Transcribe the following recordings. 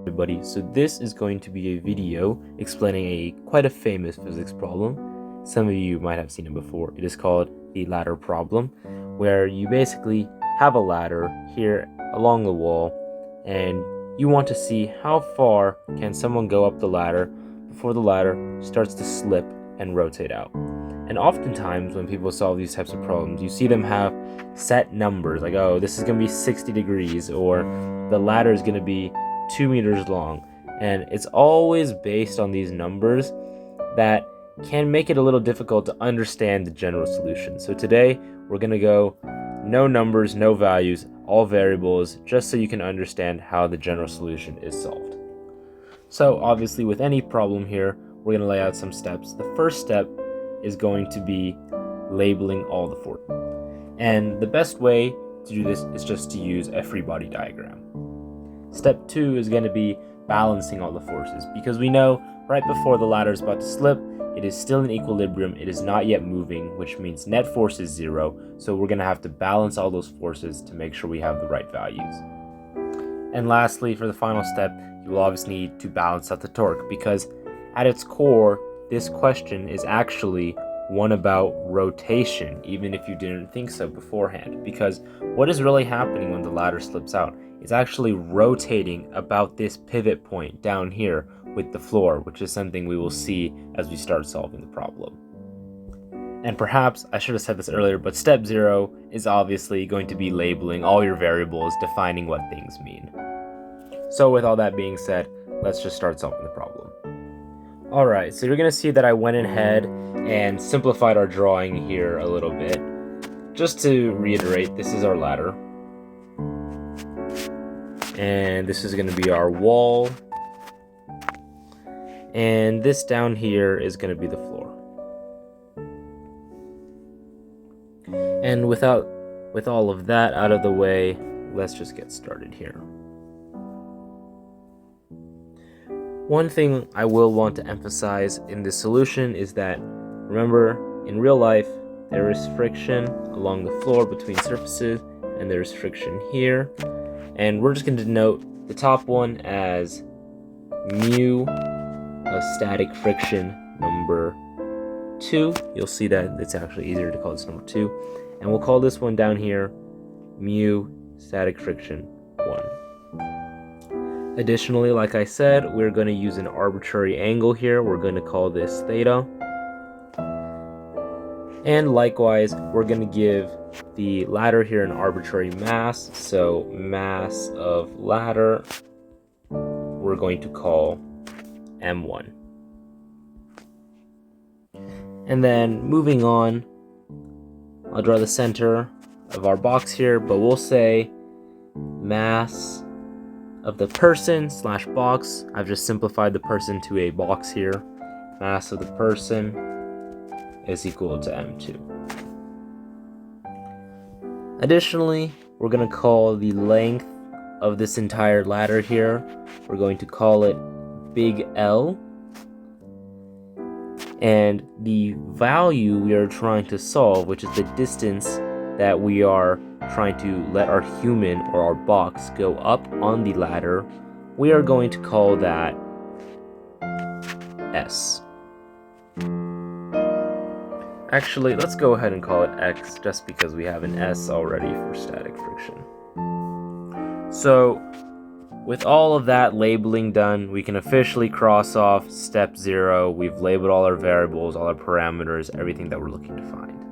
Everybody, so this is going to be a video explaining quite a famous physics problem. Some of you might have seen it before. It is called the ladder problem, where you basically have a ladder here along the wall and you want to see how far can someone go up the ladder before the ladder starts to slip and rotate out. And oftentimes when people solve these types of problems, you see them have set numbers like, oh, this is going to be 60 degrees, or the ladder is going to be 2 meters long. And it's always based on these numbers that can make it a little difficult to understand the general solution. So today we're going to go no numbers, no values, all variables, just so you can understand how the general solution is solved. So obviously with any problem here, we're going to lay out some steps. The first step is going to be labeling all the forces. And the best way to do this is just to use a free body diagram. Step 2 is going to be balancing all the forces, because we know right before the ladder is about to slip, it is still in equilibrium, it is not yet moving, which means net force is 0, so we're going to have to balance all those forces to make sure we have the right values. And lastly, for the final step, you will obviously need to balance out the torque, because at its core, this question is actually one about rotation, even if you didn't think so beforehand, because what is really happening when the ladder slips out? It's actually rotating about this pivot point down here with the floor, which is something we will see as we start solving the problem. And perhaps I should have said this earlier, but step 0 is obviously going to be labeling all your variables, defining what things mean. So with all that being said, let's just start solving the problem. Alright, so you're going to see that I went ahead and simplified our drawing here a little bit. Just to reiterate, this is our ladder. And this is going to be our wall. And this down here is going to be the floor. And with all of that out of the way, let's just get started here. One thing I will want to emphasize in this solution is that, remember, in real life, there is friction along the floor between surfaces, and there's friction here. And we're just going to denote the top one as mu of static friction number 2. You'll see that it's actually easier to call this number 2. And we'll call this one down here mu static friction 1. Additionally, like I said, we're going to use an arbitrary angle here. We're going to call this theta. And likewise, we're going to give the ladder here an arbitrary mass. So mass of ladder, we're going to call m1. And then moving on, I'll draw the center of our box here, but we'll say mass of the person slash box. I've just simplified the person to a box here. Mass of the person is equal to m2. Additionally, we're going to call the length of this entire ladder here, we're going to call it big L. And the value we are trying to solve, which is the distance that we are trying to let our human or our box go up on the ladder, we are going to call that S. Actually, let's go ahead and call it X, just because we have an S already for static friction. So with all of that labeling done, we can officially cross off step 0. We've labeled all our variables, all our parameters, everything that we're looking to find.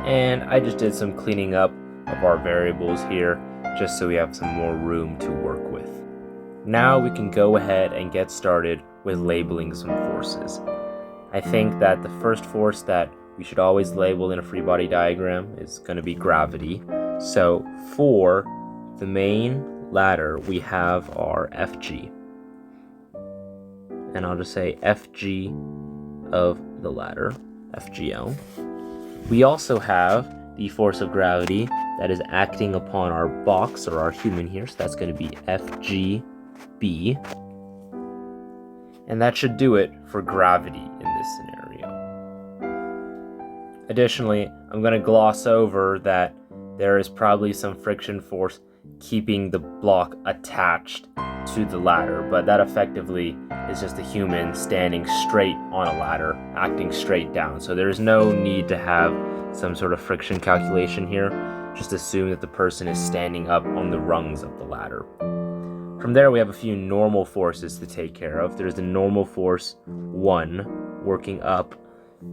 And I just did some cleaning up of our variables here, just so we have some more room to work with. Now we can go ahead and get started with labeling some forces. I think that the first force that we should always label in a free body diagram is going to be gravity. So for the main ladder, we have our Fg. And I'll just say Fg of the ladder, FGL. We also have the force of gravity that is acting upon our box or our human here, so that's going to be FGB. And that should do it for gravity in this scenario. Additionally, I'm going to gloss over that there is probably some friction force keeping the block attached to the ladder, but that effectively is just a human standing straight on a ladder, acting straight down. So there's no need to have some sort of friction calculation here. Just assume that the person is standing up on the rungs of the ladder. From there, we have a few normal forces to take care of. There's the normal force 1 working up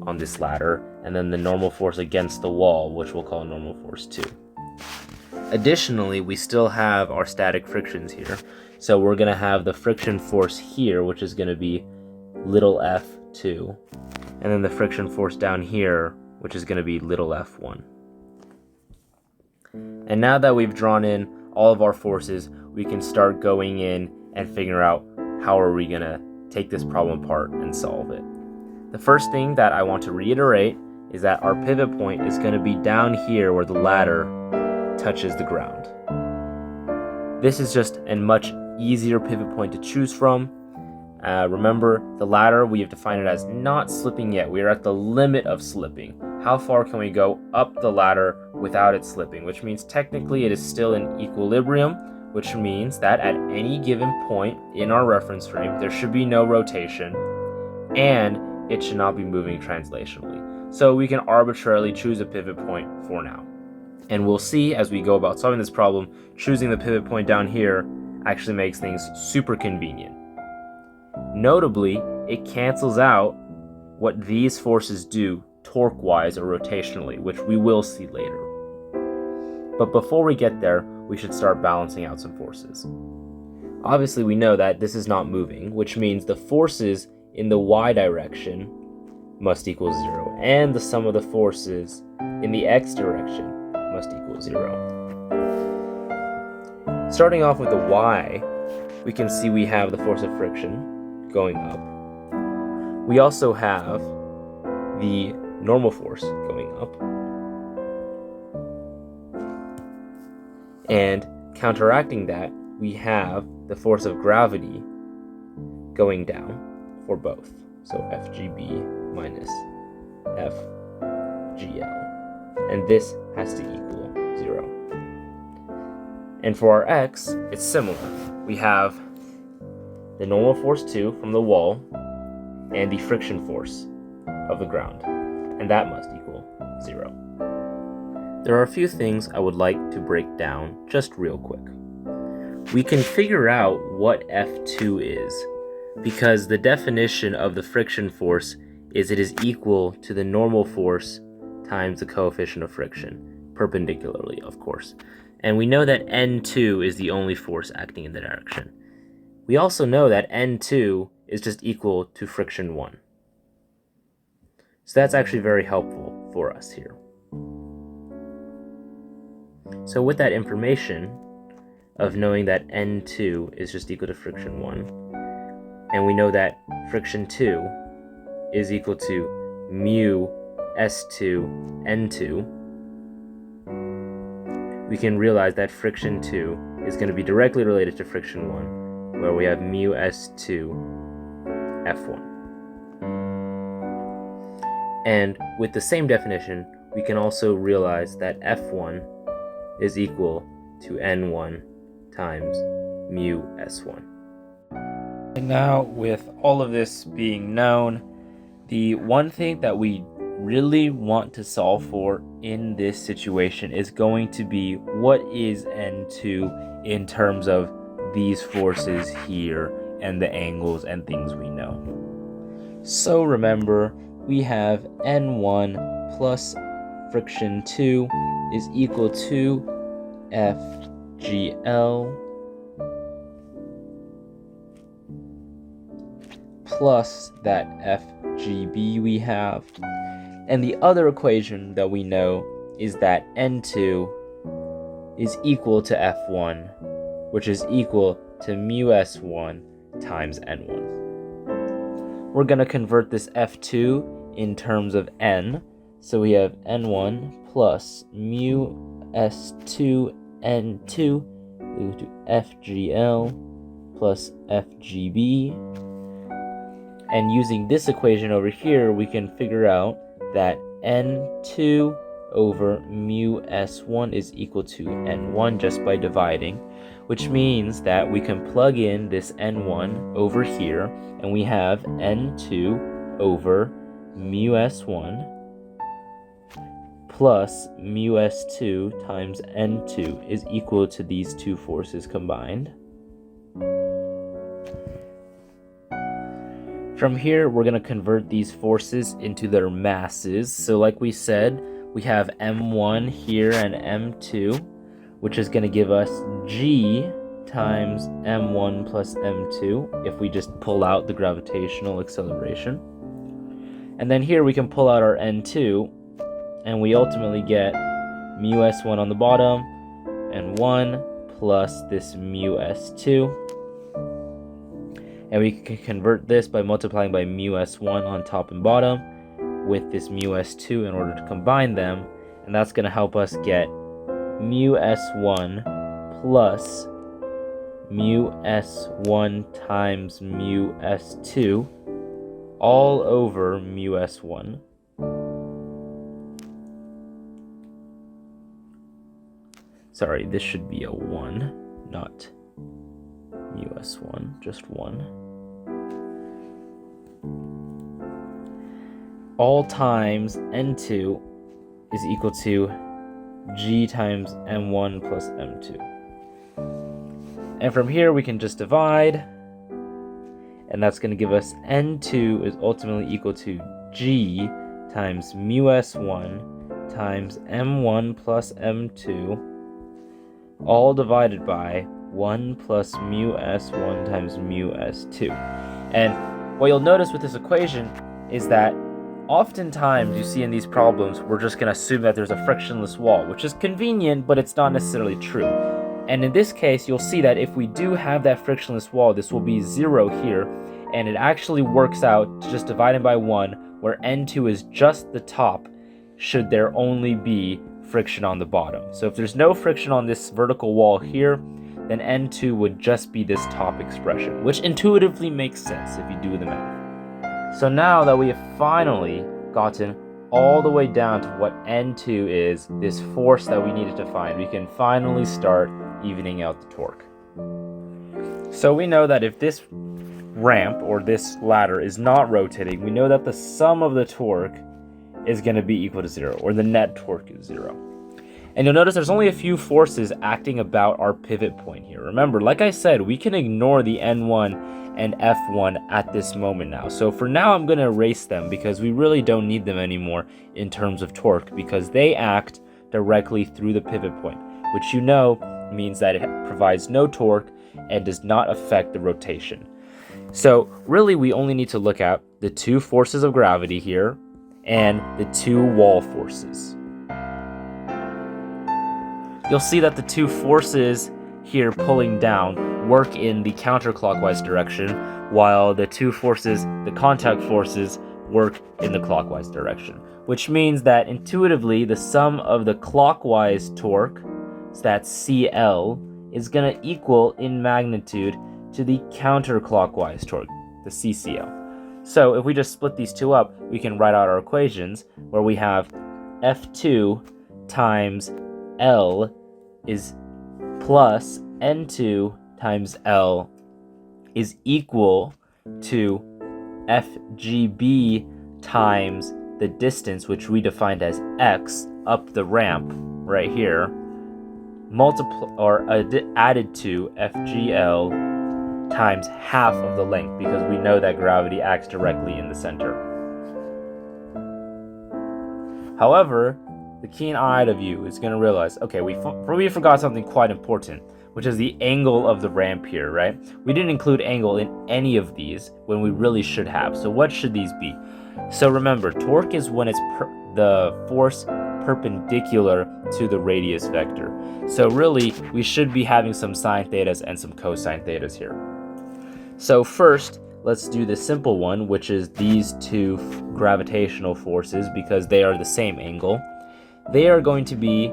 on this ladder, and then the normal force against the wall, which we'll call normal force 2. Additionally, we still have our static frictions here. So we're going to have the friction force here, which is going to be little f2, and then the friction force down here, which is going to be little f1. And now that we've drawn in all of our forces, we can start going in and figure out how are we going to take this problem apart and solve it. The first thing that I want to reiterate is that our pivot point is going to be down here where the ladder touches the ground. This is just a much easier pivot point to choose from. Remember, the ladder, we have defined it as not slipping yet. We are at the limit of slipping. How far can we go up the ladder without it slipping? Which means technically it is still in equilibrium, which means that at any given point in our reference frame, there should be no rotation, and it should not be moving translationally. So we can arbitrarily choose a pivot point for now. And we'll see as we go about solving this problem, choosing the pivot point down here actually makes things super convenient. Notably, it cancels out what these forces do torque-wise or rotationally, which we will see later. But before we get there, we should start balancing out some forces. Obviously, we know that this is not moving, which means the forces in the y direction must equal 0, and the sum of the forces in the x direction must equal 0. Starting off with the y, we can see we have the force of friction going up. We also have the normal force going up. And counteracting that, we have the force of gravity going down for both. So FGB minus FGL. And this has to equal 0. And for our x, it's similar. We have the normal force 2 from the wall and the friction force of the ground. And that must equal 0. There are a few things I would like to break down just real quick. We can figure out what F2 is because the definition of the friction force is it is equal to the normal force times the coefficient of friction, perpendicularly, of course. And we know that N2 is the only force acting in the direction. We also know that N2 is just equal to friction 1. So that's actually very helpful for us here. So with that information of knowing that N2 is just equal to friction 1, and we know that friction 2 is equal to mu S2 N2, we can realize that friction 2 is going to be directly related to friction 1, where we have mu S2 F1. And with the same definition, we can also realize that F1 is equal to N1 times mu S1. And now, with all of this being known, the one thing that we really want to solve for in this situation is going to be what is N2 in terms of these forces here and the angles and things we know. So remember, we have N1 plus friction 2 is equal to FGL plus that FGB we have. And the other equation that we know is that N2 is equal to F1, which is equal to mu S1 times N1. We're going to convert this F2 in terms of N. So we have N1 plus mu S2 N2 equal to FGL plus FGB. And using this equation over here, we can figure out that N2 over mu S1 is equal to N1 just by dividing, which means that we can plug in this n1 over here, and we have n2 over mu s1 plus mu s2 times n2 is equal to these two forces combined. From here, we're going to convert these forces into their masses. So like we said, we have m1 here and m2, which is going to give us g times m1 plus m2 if we just pull out the gravitational acceleration. And then here we can pull out our n2, and we ultimately get mu s1 on the bottom and 1 plus this mu s2. And we can convert this by multiplying by mu s1 on top and bottom with this mu s2 in order to combine them, and that's going to help us get mu s1 plus mu s1 times mu s2 all over mu s1. Sorry, this should be a 1, not mu s1, just 1. All times n2 is equal to g times m1 plus m2. And from here we can just divide, and that's going to give us n2 is ultimately equal to g times mu s1 times m1 plus m2, all divided by 1 plus mu s1 times mu s2. And what you'll notice with this equation is that oftentimes you see in these problems, we're just going to assume that there's a frictionless wall, which is convenient, but it's not necessarily true. And in this case, you'll see that if we do have that frictionless wall, this will be 0 here, and it actually works out to just dividing by 1, where n2 is just the top, should there only be friction on the bottom. So if there's no friction on this vertical wall here, then n2 would just be this top expression, which intuitively makes sense if you do the math. So now that we have finally gotten all the way down to what n2 is, this force that we needed to find, we can finally start evening out the torque. So we know that if this ramp or this ladder is not rotating, we know that the sum of the torque is going to be equal to 0, or the net torque is 0. And you'll notice there's only a few forces acting about our pivot point here. Remember, like I said, we can ignore the N1 and F1 at this moment now. So for now, I'm going to erase them because we really don't need them anymore in terms of torque, because they act directly through the pivot point, which you know means that it provides no torque and does not affect the rotation. So really, we only need to look at the two forces of gravity here and the two wall forces. You'll see that the two forces here pulling down work in the counterclockwise direction, while the two forces, the contact forces, work in the clockwise direction, which means that intuitively the sum of the clockwise torque, so that's CL, is going to equal in magnitude to the counterclockwise torque, the CCL. So if we just split these two up, we can write out our equations where we have F2 times L is plus N2 times L is equal to FGB times the distance, which we defined as x, up the ramp right here, added to FGL times half of the length, because we know that gravity acts directly in the center. However, the keen-eyed of you is going to realize, okay, we forgot something quite important, which is the angle of the ramp here, right? We didn't include angle in any of these when we really should have. So what should these be? So remember, torque is when it's the force perpendicular to the radius vector. So really, we should be having some sine thetas and some cosine thetas here. So first, let's do the simple one, which is these two gravitational forces, because they are the same angle. They are going to be,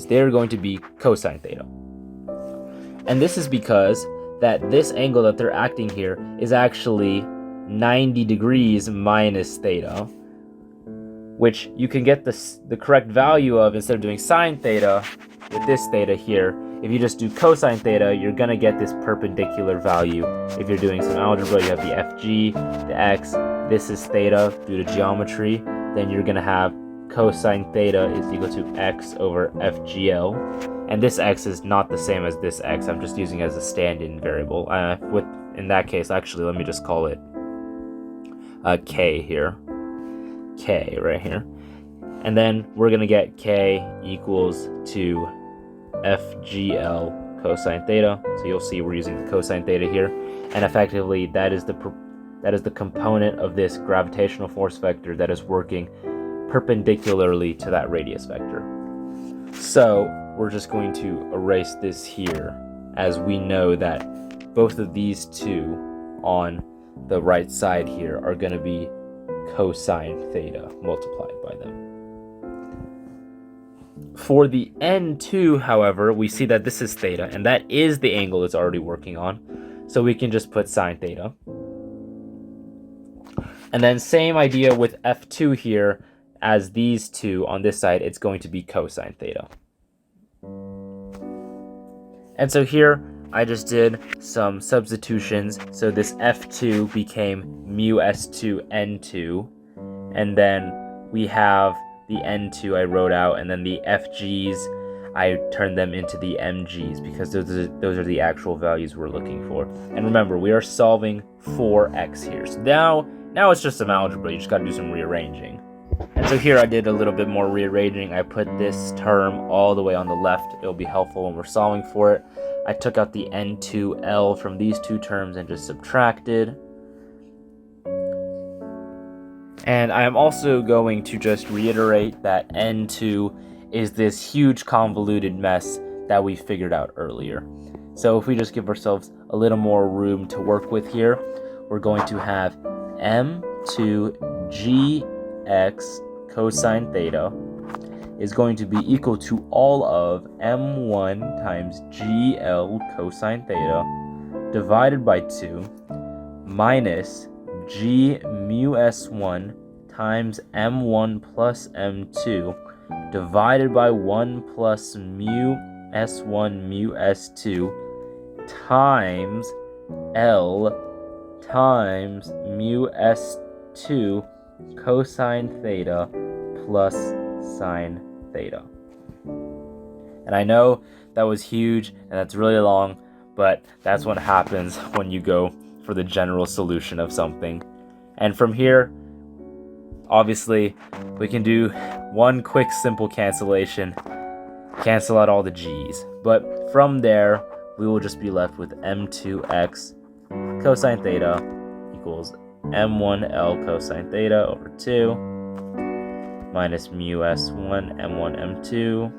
they're going to be cosine theta. And this is because that this angle that they're acting here is actually 90 degrees minus theta, which you can get the correct value of, instead of doing sine theta with this theta here, if you just do cosine theta, you're going to get this perpendicular value. If you're doing some algebra, you have the FG, the X, this is theta due to geometry, then you're going to have cosine theta is equal to X over FGL. And this X is not the same as this X, I'm just using it as a stand-in variable. In that case, actually, let me just call it K here. K right here. And then we're going to get K equals to FGL cosine theta. So you'll see we're using the cosine theta here. And effectively, that is the component of this gravitational force vector that is working perpendicularly to that radius vector. So we're just going to erase this here, as we know that both of these two on the right side here are going to be cosine theta multiplied by them. For the N2, however, we see that this is theta, and that is the angle it's already working on. So we can just put sine theta. And then same idea with F2 here, as these two on this side, it's going to be cosine theta. And so here, I just did some substitutions. So this F2 became mu S2 N2, and then we have the N2 I wrote out, and then the FGs, I turned them into the MGs because those are the actual values we're looking for. And remember, we are solving for X here. So now it's just some algebra, you just gotta do some rearranging. And so here I did a little bit more rearranging. I put this term all the way on the left. It'll be helpful when we're solving for it. I took out the N2L from these two terms and just subtracted. And I am also going to just reiterate that N2 is this huge convoluted mess that we figured out earlier. So if we just give ourselves a little more room to work with here, we're going to have M2GX cosine theta is going to be equal to all of M1 times GL cosine theta divided by 2 minus G mu S1 times M1 plus M2 divided by 1 plus mu S1 mu S2 times L times mu S2 cosine theta plus sine theta. And I know that was huge and that's really long, but that's what happens when you go for the general solution of something. And from here, obviously, we can do one quick simple cancellation, cancel out all the g's. But from there, we will just be left with m2x cosine theta equals m1l cosine theta over 2 minus mu s1 m1 m2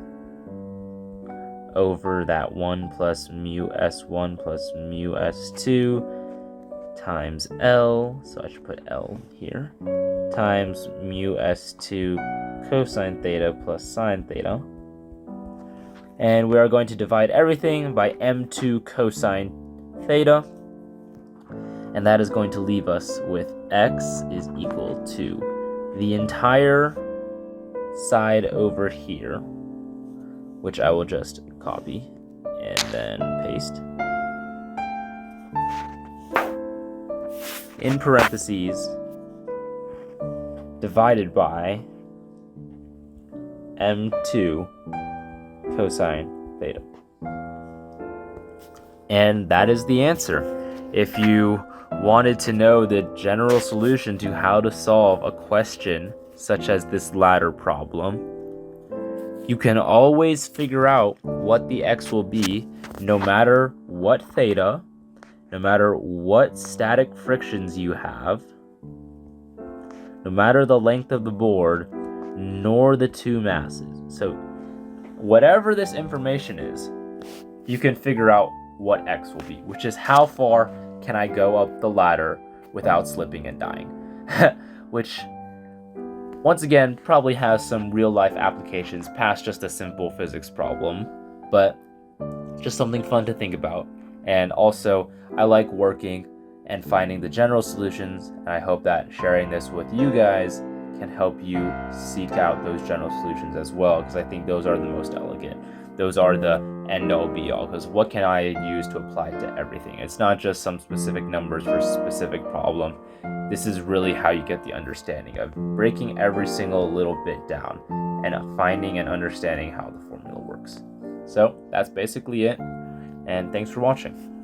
over that 1 plus mu s1 plus mu s2 times L, so I should put L here, times mu s2 cosine theta plus sine theta. And we are going to divide everything by m2 cosine theta. And that is going to leave us with x is equal to the entire side over here, which I will just copy and then paste, in parentheses, divided by m2 cosine theta. And that is the answer. If you wanted to know the general solution to how to solve a question such as this ladder problem, you can always figure out what the x will be no matter what theta, no matter what static frictions you have, no matter the length of the board, nor the two masses. So whatever this information is, you can figure out what x will be, which is how far can I go up the ladder without slipping and dying. Which, once again, probably has some real-life applications past just a simple physics problem, but just something fun to think about. And also, I like working and finding the general solutions, and I hope that sharing this with you guys can help you seek out those general solutions as well, because I think those are the most elegant. those are the end all be all, because what can I use to apply to everything? It's not just some specific numbers for a specific problem. This is really how you get the understanding of breaking every single little bit down and finding and understanding how the formula works. So that's basically it, and thanks for watching.